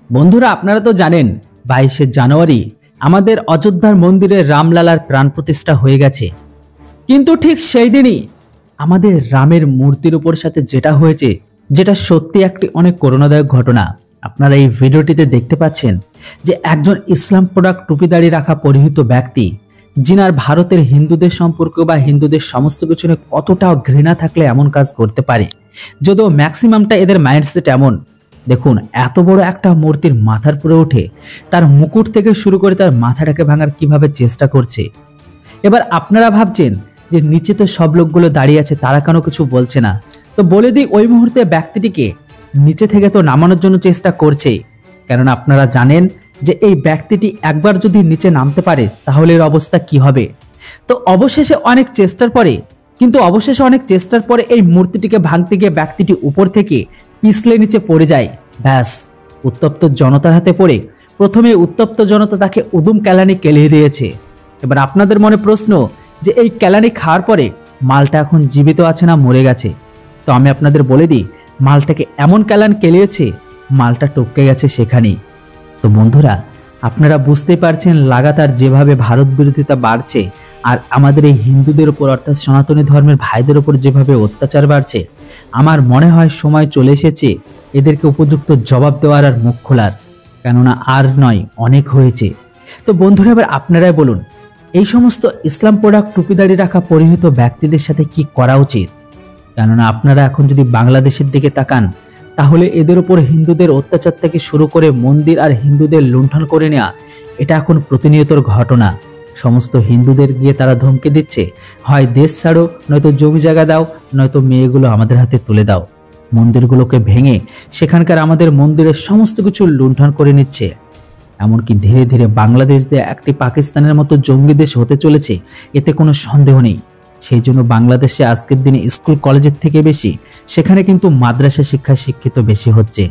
বন্ধুরা, আপনারা তো জানেন 22শে জানুয়ারি আমাদের অযোধ্যার মন্দিরে রামলালার প্রাণ প্রতিষ্ঠা হয়ে গেছে। কিন্তু ঠিক সেই দিনই আমাদের রামের মূর্তির উপর সাথে যেটা হয়েছে, যেটা সত্যি একটি অনেক করুণাদায়ক ঘটনা। আপনারা এই ভিডিওটিতে দেখতে পাচ্ছেন যে একজন ইসলাম প্রোডাক্ট টুপিদাড়ি রাখা পরিহিত ব্যক্তি, যিনার ভারতের হিন্দুদের সম্পর্ক বা হিন্দুদের সমস্ত কিছু নিয়ে কতটা ঘৃণা থাকলে এমন কাজ করতে পারে, যদিও ম্যাক্সিমামটা এদের মাইন্ডসেট এমন। দেখুন, এত বড় একটা মূর্তির মাথার উপরে উঠে তার মুকুট থেকে শুরু করে তার মাথাটাকে ভাঙার কিভাবে চেষ্টা করছে। এবার আপনারা ভাবছেন যে নিচে তো সব লোকগুলো দাঁড়িয়ে আছে, তারা কেন কিছু বলছে না? তো বলে দিই, ওই মুহূর্তে ব্যক্তিটিকে নিচে থেকে তো নামানোর জন্য চেষ্টা করছে, কেননা আপনারা জানেন যে এই ব্যক্তিটি একবার যদি নিচে নামতে পারে তাহলে এর অবস্থা কি হবে। তো অবশেষে অনেক চেষ্টার পরে এই মূর্তিটিকে ভাঙতে গিয়ে ব্যক্তিটি উপর থেকে পিছলে নিচে পড়ে যায়। ব্যাস, উত্তপ্ত জনতার হাতে পড়ে প্রথমে উত্তপ্ত জনতা তাকে উদুম কেলানি কেলিয়ে দিয়েছে। এবার আপনাদের মনে প্রশ্ন যে এই কেলানি খাওয়ার পরে মালটা এখন জীবিত আছে না মরে গেছে? তো আমি আপনাদের বলে দিই, মালটাকে এমন কেলান কেলিয়েছে, মালটা টপকে গেছে সেখানেই। তো বন্ধুরা, আপনারা বুঝতে পারছেন লাগাতার যেভাবে ভারত বিরোধিতা বাড়ছে আর আমাদের এই হিন্দুদের উপর অর্থাৎ সনাতনী ধর্মের ভাইদের উপর যেভাবে অত্যাচার বাড়ছে, আমার মনে হয় সময় চলে এসেছে এদেরকে উপযুক্ত জবাব দেওয়ার আর মুখ খোলার, কেননা আর নয়, অনেক হয়েছে। তো বন্ধুরা, এবার আপনারাই বলুন, এই সমস্ত ইসলাম প্রোডাক্ট টুপিদাড়ি রাখা পরিহিত ব্যক্তিদের সাথে কি করা উচিত? কেননা আপনারা এখন যদি বাংলাদেশের দিকে তাকান, তাহলে এদের উপর হিন্দুদের অত্যাচার থেকে শুরু করে মন্দির আর হিন্দুদের লুণ্ঠন করে নেওয়া, এটা এখন প্রতিনিয়তর ঘটনা। সমস্ত হিন্দুদের গিয়ে তারা ধমকে দিচ্ছে, হয় দেশ ছাড়ো, নয়তো জমি জায়গা দাও, নয়তো মেয়েগুলো আমাদের হাতে তুলে দাও। মন্দিরগুলোকে ভেঙে সেখানকার আমাদের মন্দিরের সমস্ত কিছু লুণ্ঠন করে নিচ্ছে। এমনকি ধীরে ধীরে বাংলাদেশ যে একটি পাকিস্তানের মতো জঙ্গি দেশ হতে চলেছে, এতে কোনো সন্দেহ নেই। সেই জন্য বাংলাদেশে আজকের দিনে স্কুল কলেজের থেকে বেশি সেখানে কিন্তু মাদ্রাসা শিক্ষায় শিক্ষিত বেশি হচ্ছে।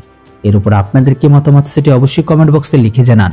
এর উপর আপনাদের কি মতামত সেটি অবশ্যই কমেন্ট বক্সে লিখে জানান।